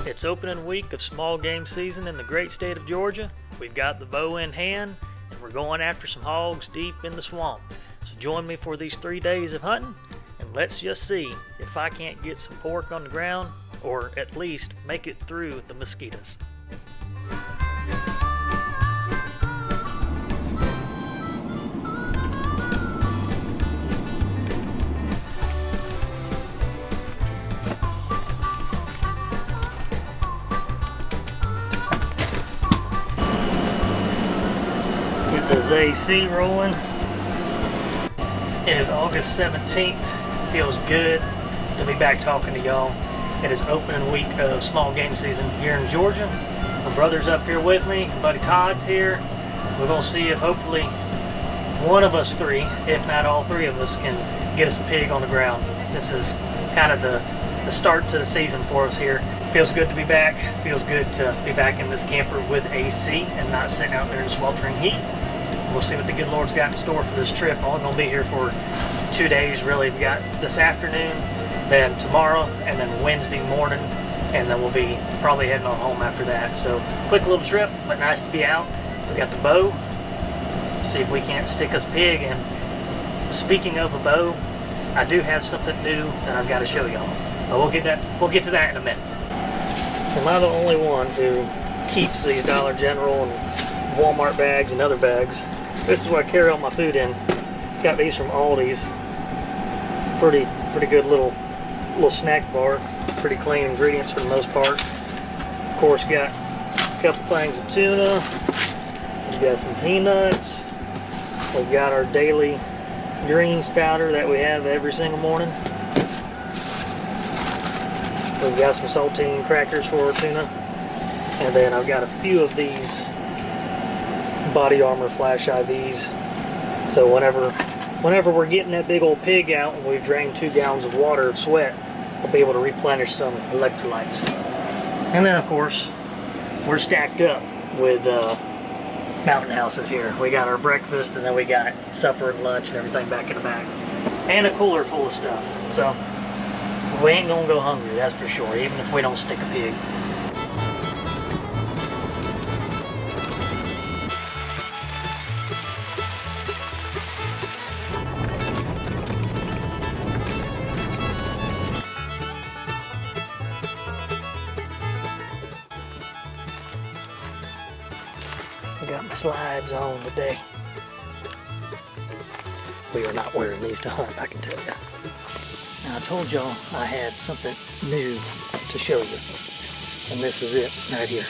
It's opening week of small game season in the great state of Georgia. We've got the bow in hand, and we're going after some hogs deep in the swamp. So join me for these 3 days of hunting, and let's just see if I can't get some pork on the ground, or at least make it through the mosquitoes. This AC rolling. It is August 17th. Feels good to be back talking to y'all. It is opening week of small game season here in Georgia. My brother's up here with me. My buddy Todd's here. We're going to see if hopefully one of us three, if not all three of us, can get us a pig on the ground. This is kind of the start to the season for us here. Feels good to be back. Feels good to be back in this camper with AC and not sitting out there in sweltering heat. We'll see what the good Lord's got in store for this trip. We're going to be here for 2 days, really. We got this afternoon, then tomorrow, and then Wednesday morning, and then we'll be probably heading on home after that. So, quick little trip, but nice to be out. We got the bow. See if we can't stick us a pig. And speaking of a bow, I do have something new that I've got to show y'all. But we'll get to that in a minute. Am I the only one who keeps these Dollar General and Walmart bags and other bags? This is where I carry all my food in. Got these from Aldi's. Pretty good little snack bar. Pretty clean ingredients for the most part. Of course, got a couple things of tuna. We've got some peanuts. We've got our daily greens powder that we have every single morning. We've got some saltine crackers for our tuna. And then I've got a few of these body armor flash IVs. So whenever we're getting that big old pig out and we've drained 2 gallons of water of sweat, we'll be able to replenish some electrolytes. And then of course, we're stacked up with mountain houses here. We got our breakfast, and then we got supper and lunch and everything back in the back. And a cooler full of stuff. So we ain't gonna go hungry, that's for sure, even if we don't stick a pig. Got my slides on today. We are not wearing these to hunt, I can tell you. Now, I told y'all I had something new to show you, and this is it right here.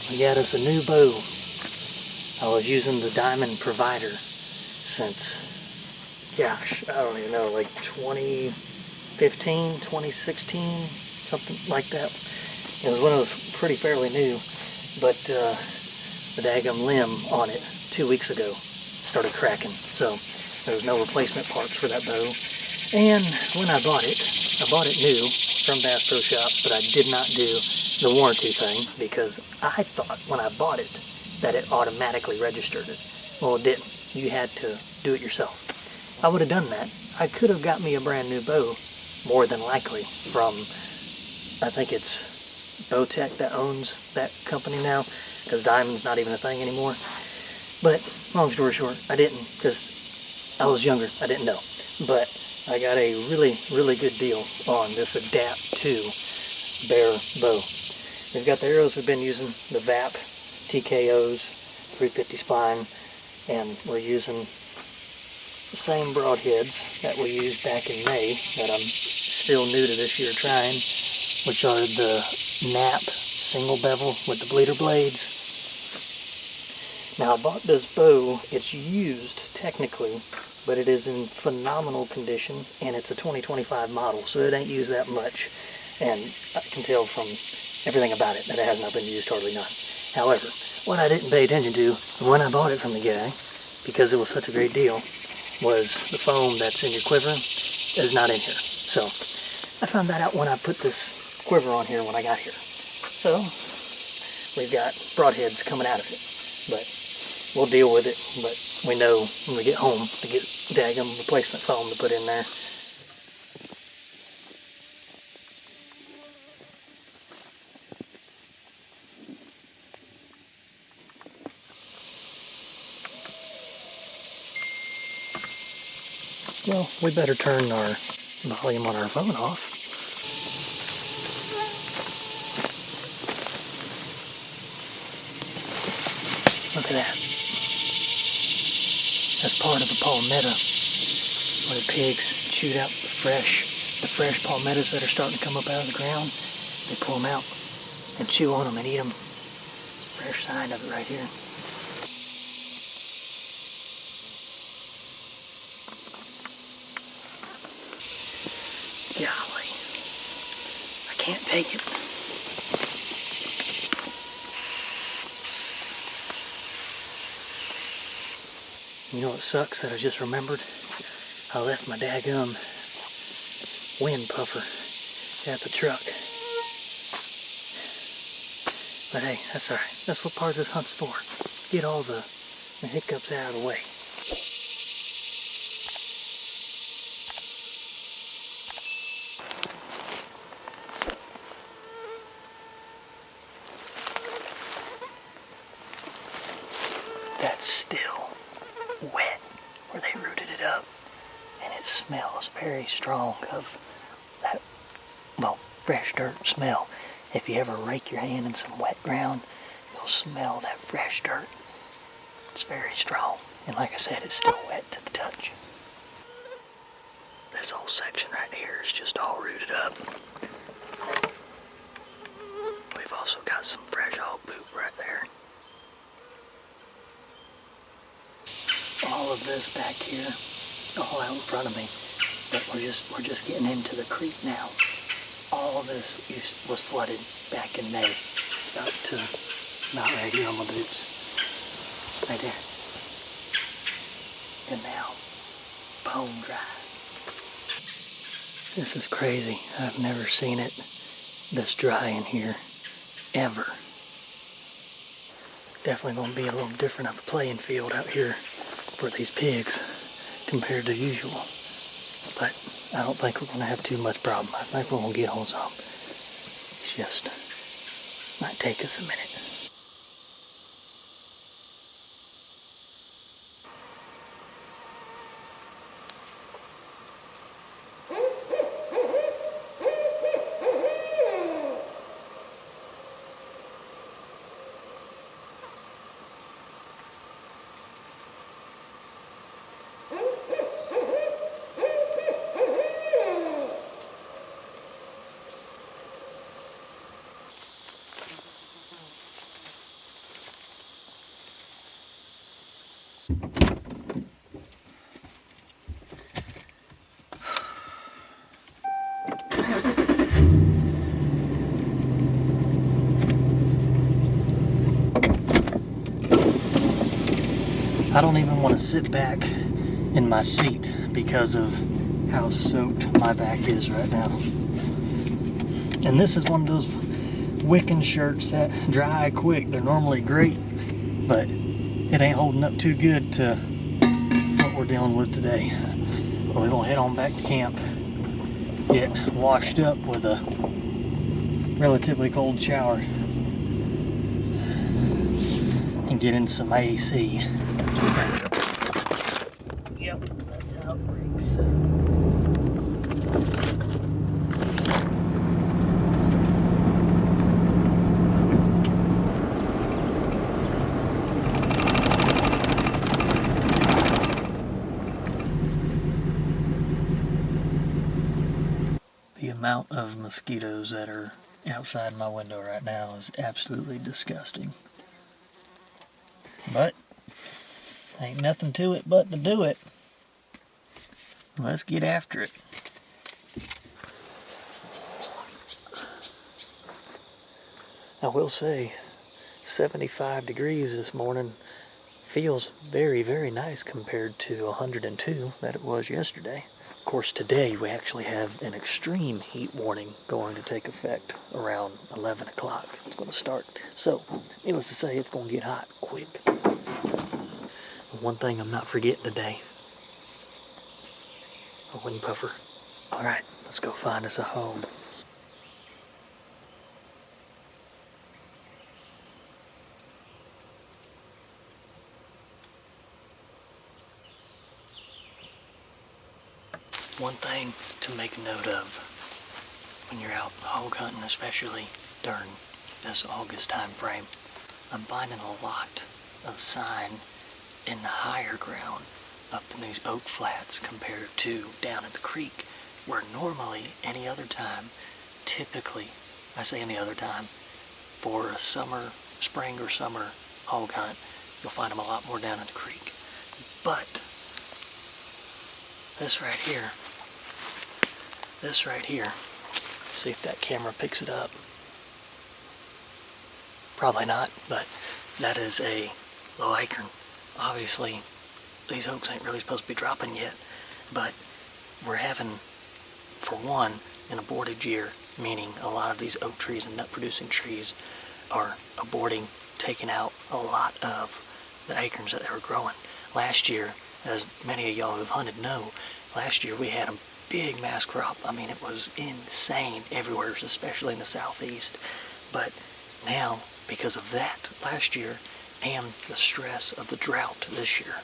We got us a new bow. I was using the Diamond Provider since, gosh, I don't even know, like 2015, 2016, something like that. It was when it was fairly new, but the daggum limb on it 2 weeks ago started cracking, so there was no replacement parts for that bow. And when I bought it new from Bass Pro Shop, but I did not do the warranty thing because I thought when I bought it that it automatically registered it. Well, it didn't. You had to do it yourself. If I would have done that, I could have got me a brand new bow, more than likely, from, I think it's Bowtech that owns that company now, because Diamond's not even a thing anymore. But long story short, I didn't, because I was younger. I didn't know. But I got a really good deal on this Adapt 2 Bear bow. We've got the arrows we've been using, the VAP TKOs, 350 spine, and we're using the same broadheads that we used back in May that I'm still new to this year trying, which are the Nap single bevel with the bleeder blades. Now, I bought this bow. It's used technically, but it is in phenomenal condition, and it's a 2025 model, so it ain't used that much, and I can tell from everything about it that it has not been used hardly none. However, what I didn't pay attention to when I bought it from the guy, because it was such a great deal, was the foam that's in your quiver is not in here. So I found that out when I put this quiver on here when I got here. So we've got broadheads coming out of it, but we'll deal with it. But we know when we get home to get daggum replacement foam to put in there. Well, we better turn our volume on our phone off. Look at that. That's part of the palmetto, where the pigs chewed out the fresh palmettos that are starting to come up out of the ground. They pull them out and chew on them and eat them. Fresh sign of it right here. Golly, I can't take it. You know what sucks that I just remembered? I left my daggum wind puffer at the truck. But hey, that's alright. That's what part of this hunt's for. Get all the hiccups out of the way. That's still wet where they rooted it up, and it smells very strong of that, well, fresh dirt smell. If you ever rake your hand in some wet ground, you'll smell that fresh dirt. It's very strong, and like I said, it's still wet to the touch. This whole section right here is just all rooted up. We've also got some fresh hog poop right there. All of this back here, all out in front of me, but we're just getting into the creek now. All of this was flooded back in May, up to about right here on my boots, right there. And now, bone dry. This is crazy. I've never seen it this dry in here, ever. Definitely going to be a little different of a playing field out here for these pigs compared to usual. But I don't think we're going to have too much problem. I think we're going to get on some. It's just, might take us a minute. I don't even want to sit back in my seat because of how soaked my back is right now. And this is one of those wicking shirts that dry quick. They're normally great, but it ain't holding up too good to what we're dealing with today. We're gonna head on back to camp, get washed up with a relatively cold shower, and get in some AC. Yep, that's how it breaks. The amount of mosquitoes that are outside my window right now is absolutely disgusting. But ain't nothing to it but to do it. Let's get after it. I will say 75 degrees this morning feels very, very nice compared to 102 that it was yesterday. Of course, today we actually have an extreme heat warning going to take effect around 11 o'clock. It's going to start. So, needless to say, it's going to get hot quick. One thing I'm not forgetting today, a wind puffer. Alright, let's go find us a home. one thing to make note of when you're out hog hunting, especially during this August time frame, I'm finding a lot of sign in the higher ground up in these oak flats compared to down at the creek, where normally any other time, typically, I say any other time, for a spring or summer hog hunt, you'll find them a lot more down at the creek. But this right here, see if that camera picks it up. Probably not, but that is a low acorn. Obviously, these oaks ain't really supposed to be dropping yet, but we're having, for one, an aborted year, meaning a lot of these oak trees and nut-producing trees are aborting, taking out a lot of the acorns that they were growing. Last year, as many of y'all who've hunted know, last year we had a big mass crop. I mean, it was insane everywhere, especially in the southeast. But now, because of that last year and the stress of the drought this year,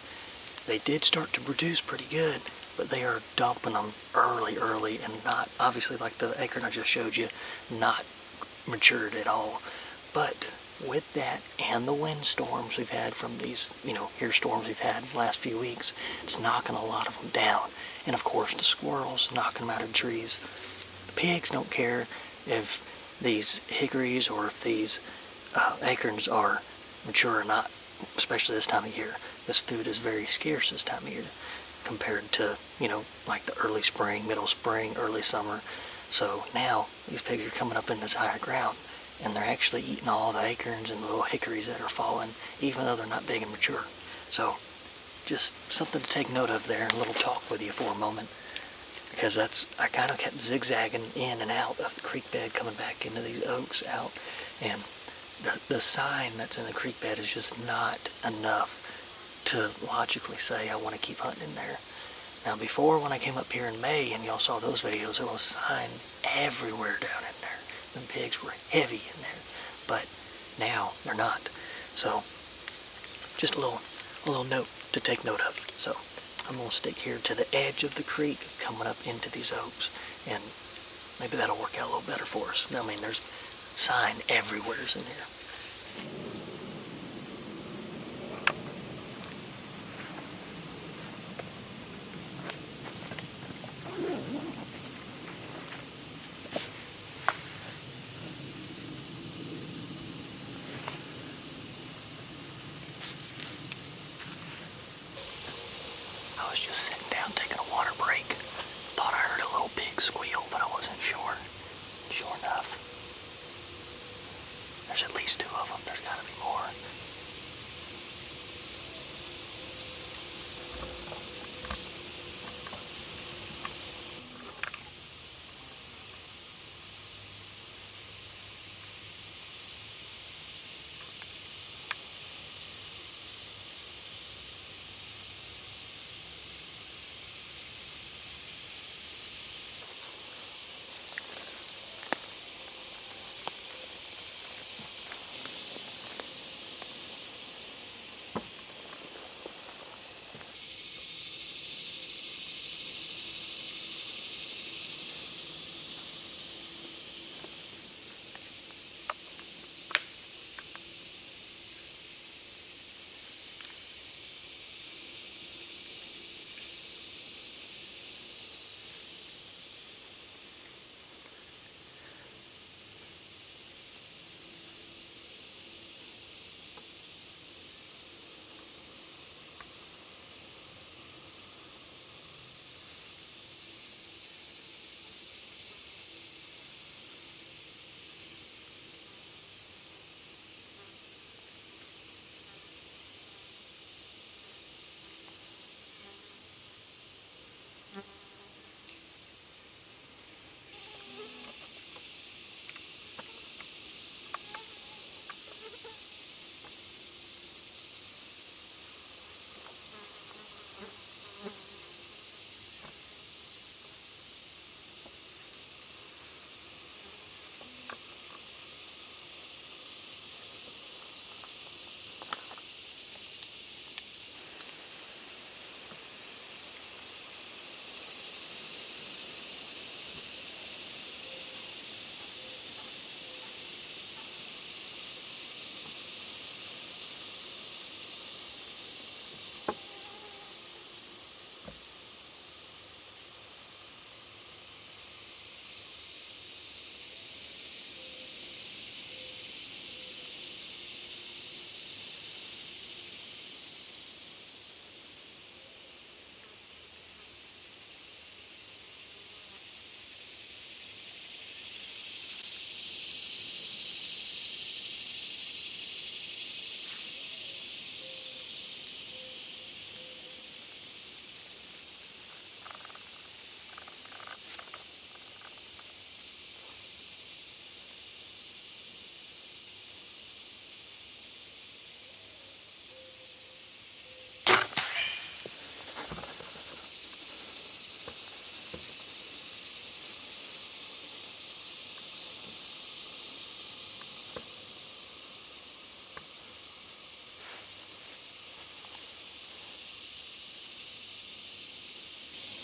they did start to produce pretty good, but they are dumping them early and not, obviously like the acorn I just showed you, not matured at all. But with that and the wind storms we've had from these, hail storms we've had the last few weeks, it's knocking a lot of them down. And of course the squirrels knocking them out of trees. The pigs don't care if these hickories or if these acorns are mature or not, especially this time of year. This food is very scarce this time of year compared to, like the early spring, middle spring, early summer. So now these pigs are coming up in this higher ground, and they're actually eating all the acorns and the little hickories that are falling, even though they're not big and mature. So just something to take note of there, and a little talk with you for a moment, because I kind of kept zigzagging in and out of the creek bed, coming back into these oaks out, and the sign that's in the creek bed is just not enough to logically say I want to keep hunting in there. Now before, when I came up here in May and y'all saw those videos, there was sign everywhere down in there. The pigs were heavy in there, but now they're not. So just a little note to take note of. So I'm going to stick here to the edge of the creek coming up into these oaks, and maybe that'll work out a little better for us. I mean, there's sign everywhere in here. I was just sitting down taking a water break. Thought I heard a little pig squeal, but I wasn't sure. Sure enough, there's at least 2 of them. There's got to be more.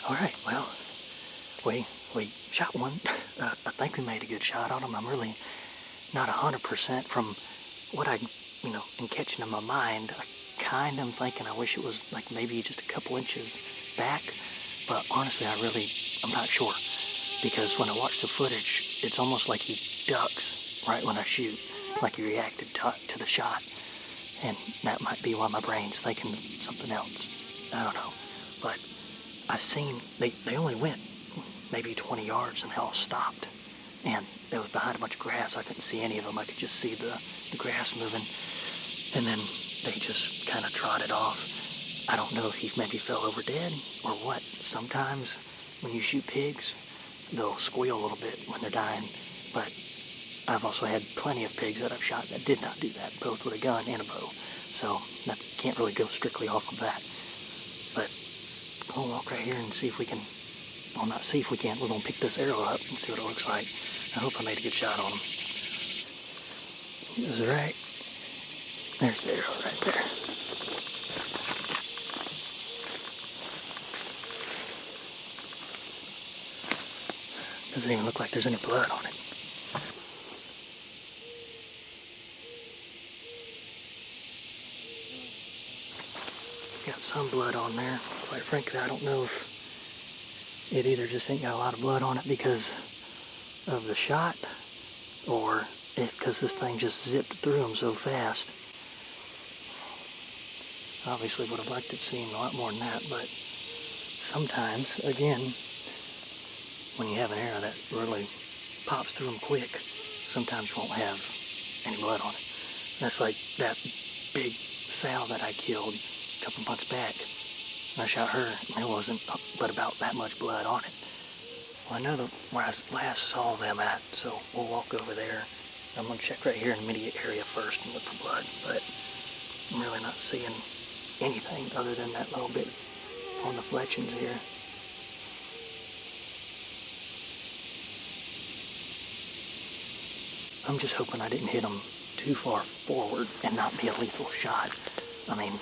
Alright, well, we shot one. I think we made a good shot on him. I'm really not 100% from what I, in catching in my mind. I kind of am thinking I wish it was like maybe just a couple inches back, but honestly I'm not sure, because when I watch the footage, it's almost like he ducks right when I shoot, like he reacted to the shot, and that might be why my brain's thinking something else. I don't know, but I seen they only went maybe 20 yards and they all stopped, and it was behind a bunch of grass. I couldn't see any of them. I could just see the grass moving, and then they just kind of trotted off. I don't know if he maybe fell over dead or what. Sometimes when you shoot pigs, they'll squeal a little bit when they're dying, but I've also had plenty of pigs that I've shot that did not do that, both with a gun and a bow. So that can't really go strictly off of that. But we'll walk right here and see if we can, well, not see if we can, we're going to pick this arrow up and see what it looks like. I hope I made a good shot on him. He was right. There's the arrow right there. Doesn't even look like there's any blood on it. Got some blood on there. Quite frankly, I don't know if it either just ain't got a lot of blood on it because of the shot, or if because this thing just zipped through him so fast. Obviously would have liked it seeing a lot more than that, but sometimes, again, when you have an arrow that really pops through them quick, sometimes you won't have any blood on it. That's like that big sow that I killed a couple months back. I shot her, and there wasn't but about that much blood on it. Well, I know where I last saw them at, so we'll walk over there. I'm going to check right here in the immediate area first and look for blood, but I'm really not seeing anything other than that little bit on the fletchings here. I'm just hoping I didn't hit him too far forward and not be a lethal shot. I mean,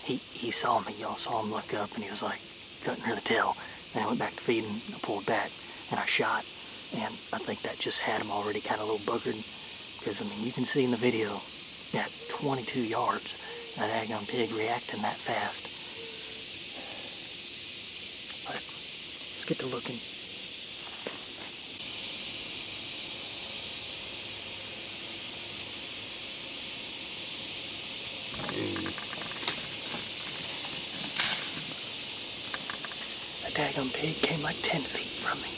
he saw me, y'all saw him look up, and he was like, couldn't really tell. And I went back to feeding, I pulled back, and I shot. And I think that just had him already kind of a little buggered. Because, I mean, you can see in the video, at 22 yards, that daggone pig reacting that fast. But, let's get to looking. That daggone pig came like 10 feet from me.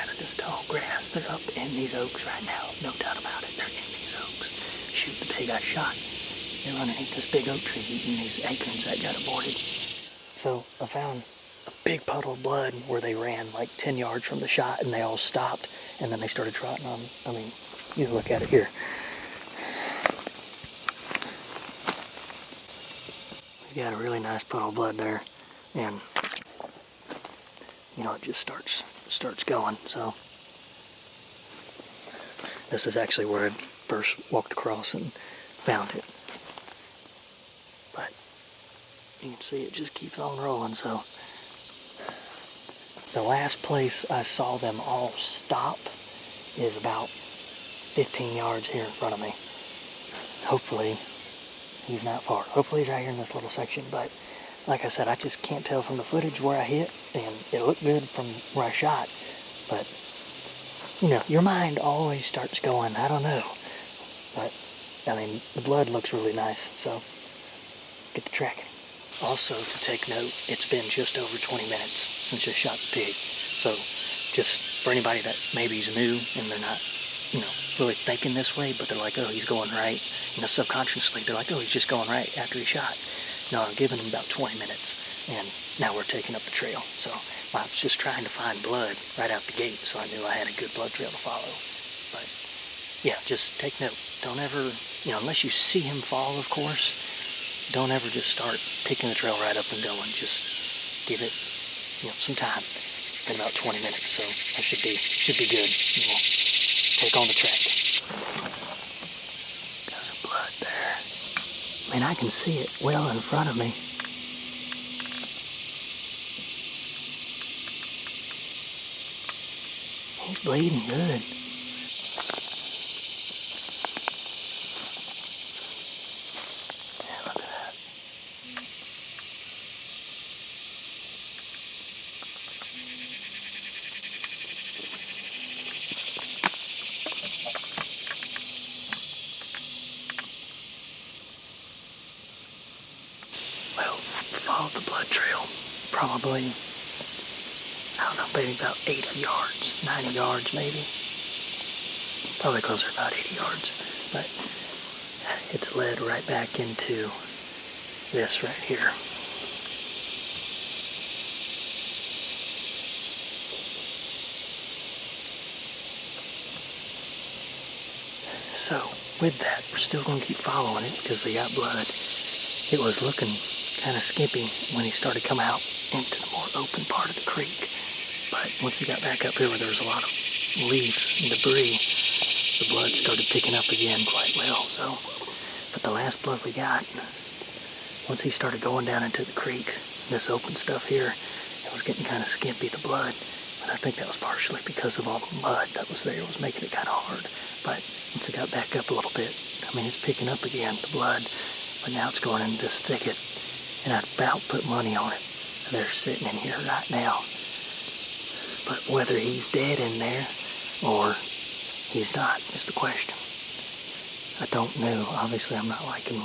Out of this tall grass. They're up in these oaks right now, no doubt about it. They're in these oaks. Shoot, the pig I shot. They're underneath this big oak tree eating these acorns that got aborted. So I found a big puddle of blood where they ran like 10 yards from the shot, and they all stopped, and then they started trotting on. I mean, you can look at it here. We got a really nice puddle of blood there, and it just starts going. So this is actually where I first walked across and found it. But you can see it just keeps on rolling. So the last place I saw them all stop is about 15 yards here in front of me. Hopefully he's not far. Hopefully he's right here in this little section, but like I said, I just can't tell from the footage where I hit, and it looked good from where I shot, but, your mind always starts going, I don't know, but, I mean, the blood looks really nice, so, get to tracking. Also, to take note, it's been just over 20 minutes since I shot the pig, so, just for anybody that maybe is new, and they're not, really thinking this way, but they're like, oh, he's going right, subconsciously, they're like, oh, he's just going right after he shot. No, I've given him about 20 minutes, and now we're taking up the trail. So I was just trying to find blood right out the gate, so I knew I had a good blood trail to follow. But yeah, just take note. Don't ever, unless you see him fall, of course, don't ever just start picking the trail right up and going. Just give it, some time. It's been about 20 minutes, so that should be good. And we'll take on the track. Got some blood there. I mean, I can see it well in front of me. He's bleeding good. Yeah, look at that. Well, followed the blood trail. Probably, I don't know, maybe about 80 yards, 90 yards maybe. Probably closer to about 80 yards. But it's led right back into this right here. So, with that, we're still going to keep following it because we got blood. It was looking kind of skimpy when he started coming out into the more open part of the creek. But once he got back up here where there was a lot of leaves and debris, the blood started picking up again quite well. So, but the last blood we got, once he started going down into the creek, this open stuff here, it was getting kind of skimpy, the blood. But I think that was partially because of all the mud that was there. It was making it kind of hard. But once it got back up a little bit, I mean, it's picking up again, the blood. But now it's going into this thicket. And I'd about put money on it. They're sitting in here right now. But whether he's dead in there or he's not is the question. I don't know. Obviously, I'm not liking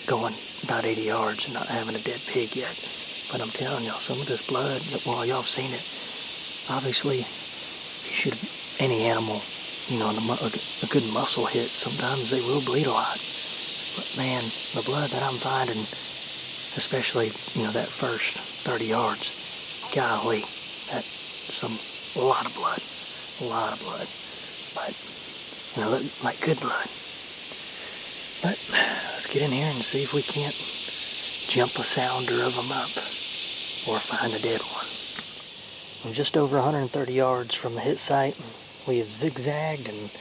going about 80 yards and not having a dead pig yet. But I'm telling y'all, some of this blood, well, y'all have seen it. Obviously, you should, any animal, you know, a good muscle hit, sometimes they will bleed a lot. But man, the blood that I'm finding, especially, you know, that first 30 yards, golly, that's a lot of blood. But, you know, like good blood. But let's get in here and see if we can't jump a sounder of them up or find a dead one. I'm just over 130 yards from the hit site. We have zigzagged and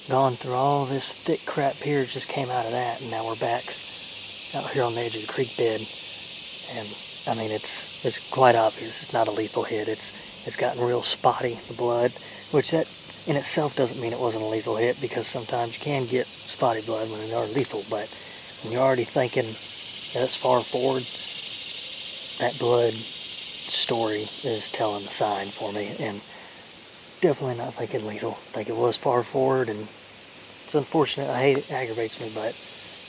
gone through all this thick crap here. Just came out of that, and now we're back out here on the edge of the creek bed. And I mean, it's quite obvious. It's not a lethal hit. It's gotten real spotty, the blood, which that in itself doesn't mean it wasn't a lethal hit, because sometimes you can get spotty blood when they are lethal. But when you're already thinking that it's far forward, that blood story is telling the sign for me, and definitely not thinking lethal. I think it was far forward, and it's unfortunate. I hate it. It aggravates me, but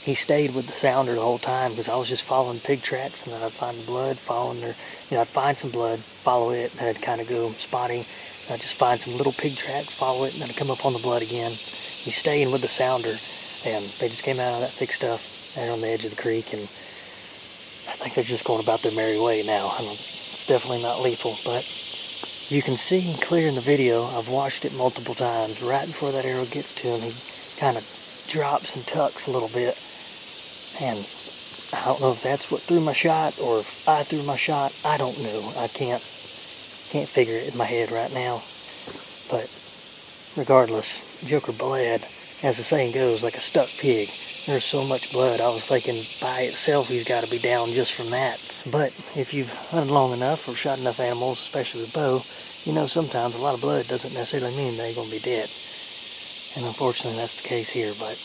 he stayed with the sounder the whole time, because I was just following pig tracks, and then I'd find the blood, following their, you know, I'd find some blood, follow it, and I'd kind of go spotty. I'd just find some little pig tracks, follow it, and then I'd come up on the blood again. He's staying with the sounder, and they just came out of that thick stuff there on the edge of the creek, and I think they're just going about their merry way now. I mean, it's definitely not lethal, but you can see clear in the video. I've watched it multiple times. Right before that arrow gets to him, he kind of drops and tucks a little bit, and I don't know if that's what threw my shot or if I threw my shot. I don't know. I can't figure it in my head right now. But regardless, Joker bled, as the saying goes, like a stuck pig. There's so much blood, I was thinking by itself he's got to be down just from that. But if you've hunted long enough or shot enough animals, especially with bow, you know sometimes a lot of blood doesn't necessarily mean they're going to be dead. And unfortunately that's the case here. But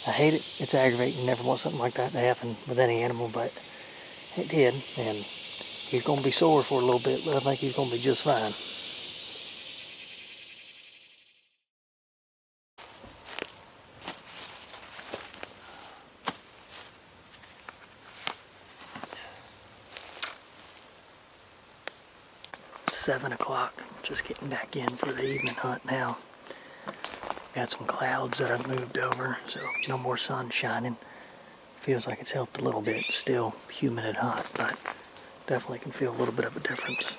I hate it. It's aggravating. Never want something like that to happen with any animal, but it did. And he's going to be sore for a little bit, but I think he's going to be just fine. It's 7 o'clock. Just getting back in for the evening hunt now. Got some clouds that I've moved over, so no more sun shining. Feels like it's helped a little bit. Still humid and hot, but definitely can feel a little bit of a difference.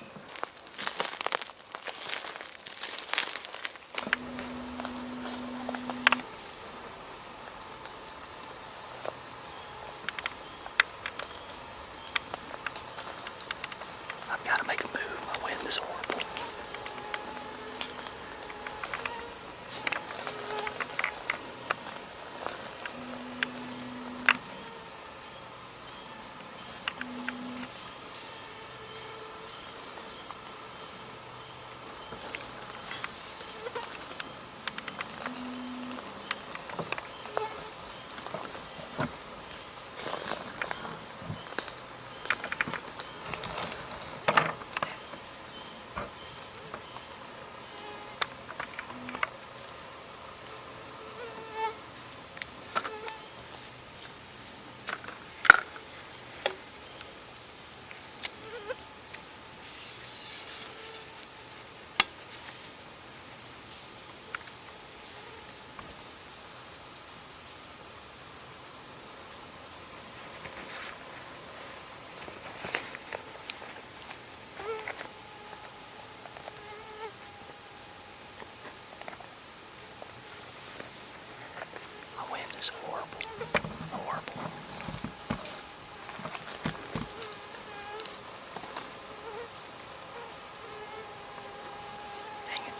I've got to make a move. My wind is horrible. horrible. Horrible. Dang it.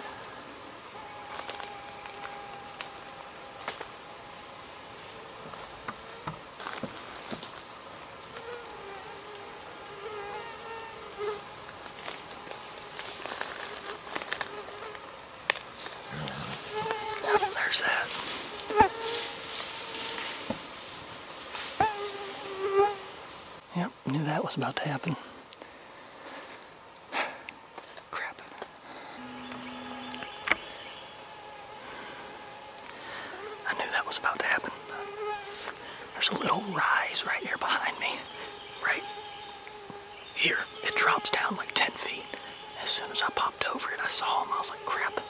There's that. Yep, knew that was about to happen. Crap. I knew that was about to happen. There's a little rise right here behind me. Right here. It drops down like 10 feet. As soon as I popped over it, I saw him. I was like, crap.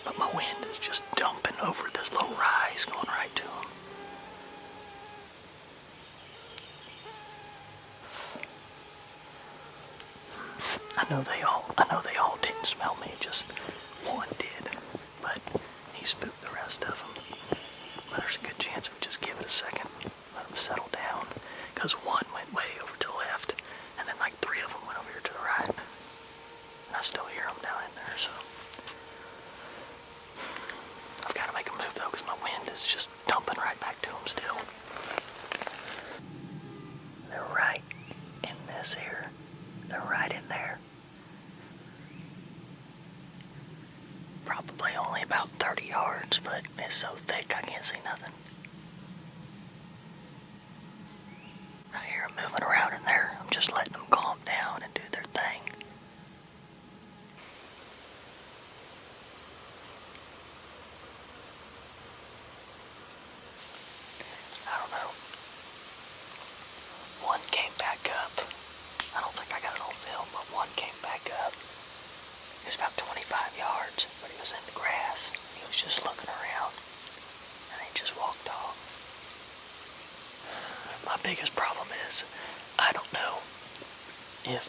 But my wind is just dumping over this little rise going right to him. I know they all didn't smell me, just one did, but he spooked the rest of them. But there's a good chance we just give it a second, let them settle down, because one went way over to the left, and then like 3 of them went over here to the right. And I still hear them down in there, so I've got to make a move though, because my wind is just dumping right back to them still. They're right in this here. They're right in there. Probably only about 30 yards, but it's so thick I can't see nothing. I hear them moving around in there. I'm just letting them calm down and do their thing. I don't know. One came back up. I don't think I got it on film, but one came back up. He was about 25 yards, but he was in the grass. He was just looking around, and he just walked off. My biggest problem is, I don't know if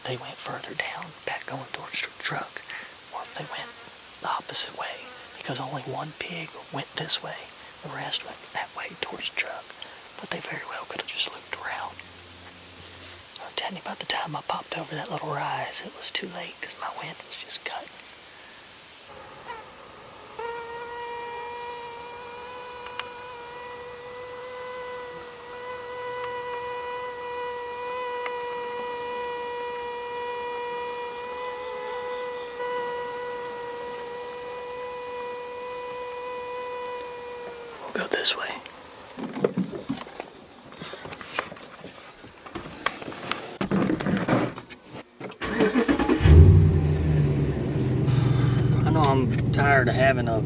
they went further down, back going towards the truck, or if they went the opposite way, because only one pig went this way, the rest went that way towards the truck, but they very well could have just looped around. I'm telling you, by the time I popped over that little rise, it was too late because my wind was just cutting. We'll go this way. I'm tired of having a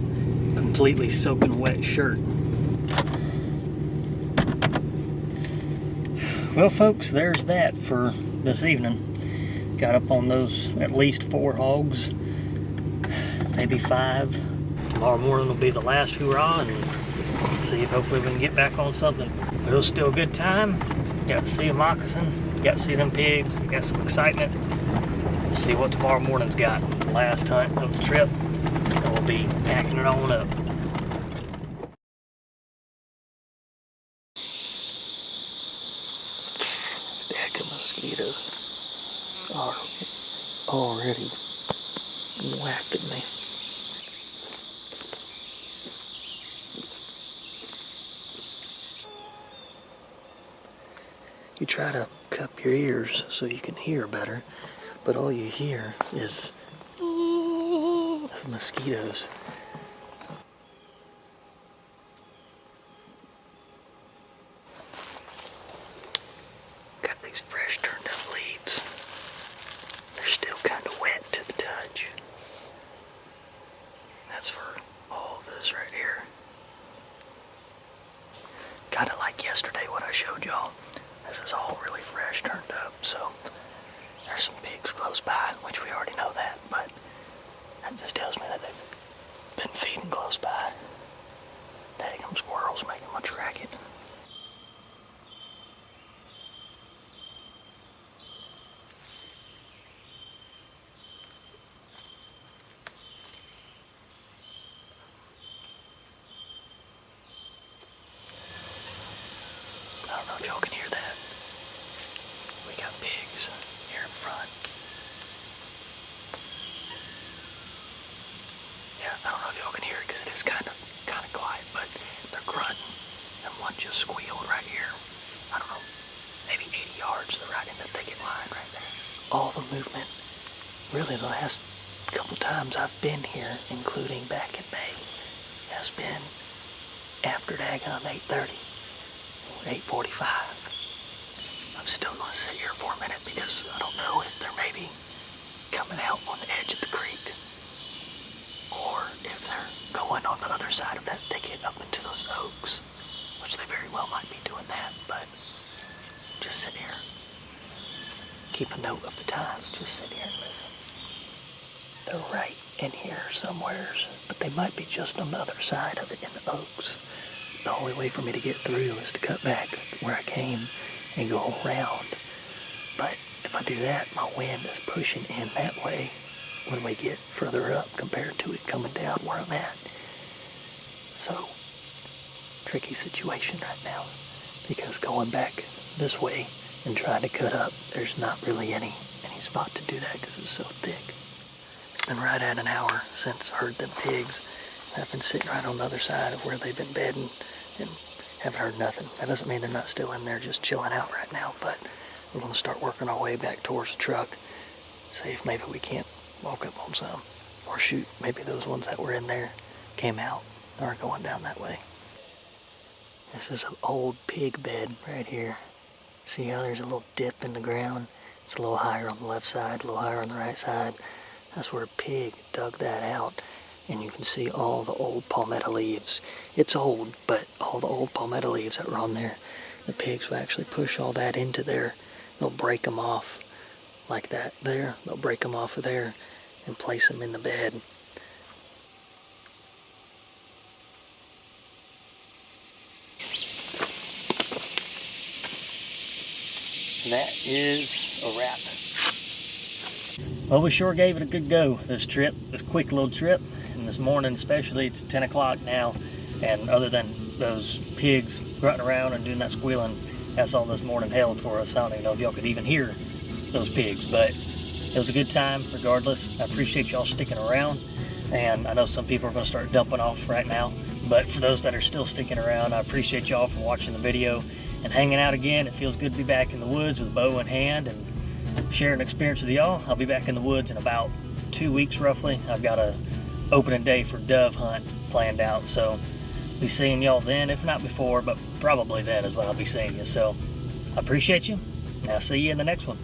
completely soaking wet shirt. Well folks, there's that for this evening. Got up on those at least 4 hogs, maybe 5. Tomorrow morning will be the last hoorah, and see if hopefully we can get back on something. It was still a good time. Got to see a moccasin, got to see them pigs, got some excitement. We'll see what tomorrow morning's got. Last hunt of the trip, and we'll be packing it on up. Stack of mosquitoes are already whacking me. You try to cup your ears so you can hear better, but all you hear is of mosquitoes. Got these fresh turned up leaves. They're still kind of wet to the touch. That's for all this right here. Kind of like yesterday what I showed y'all. This is all really fresh turned up, so there's some pigs close by, which we already know that, but that just tells me that they've been feeding close by. Daggum squirrels making much racket. y'all can hear that. We got pigs here in front. Yeah, I don't know if y'all can hear it because it is kind of quiet, but they're grunting, and one just squealed right here. I don't know, maybe 80 yards. They're right in the thicket line right there. All the movement, really the last couple times I've been here, including back in May, has been after daggone 8:30, 8:45. I'm still going to sit here for a minute because I don't know if they're maybe coming out on the edge of the creek or if they're going on the other side of that thicket up into those oaks, which they very well might be doing that, but just sit here. Keep a note of the time. Just sit here and listen. They're right in here somewheres, but they might be just on the other side of it in the oaks. The only way for me to get through is to cut back where I came and go around. But if I do that, my wind is pushing in that way when we get further up compared to it coming down where I'm at. So, tricky situation right now, because going back this way and trying to cut up, there's not really any spot to do that because it's so thick. It's been right at an hour since I heard them pigs. I've been sitting right on the other side of where they've been bedding and haven't heard nothing. That doesn't mean they're not still in there just chilling out right now, but we're going to start working our way back towards the truck, see if maybe we can't walk up on some, or shoot, maybe those ones that were in there came out and are going down that way. This is an old pig bed right here. See how there's a little dip in the ground? It's a little higher on the left side, a little higher on the right side. That's where a pig dug that out. And you can see all the old palmetto leaves. It's old, but all the old palmetto leaves that were on there, the pigs will actually push all that into there. They'll break them off like that there. They'll break them off of there and place them in the bed. And that is a wrap. Well, we sure gave it a good go this trip, this quick little trip. And this morning especially, it's 10 o'clock now, and other than those pigs grunting around and doing that squealing, that's all this morning held for us. I don't even know if y'all could even hear those pigs, but it was a good time regardless. I appreciate y'all sticking around, and I know some people are going to start dumping off right now, but for those that are still sticking around, I appreciate y'all for watching the video and hanging out again. It feels good to be back in the woods with a bow in hand and sharing an experience with y'all. I'll be back in the woods in about 2 weeks roughly. I've got a opening day for dove hunt planned out, so be seeing y'all then, if not before, but probably then is when I'll be seeing you. So I appreciate you, and I'll see you in the next one.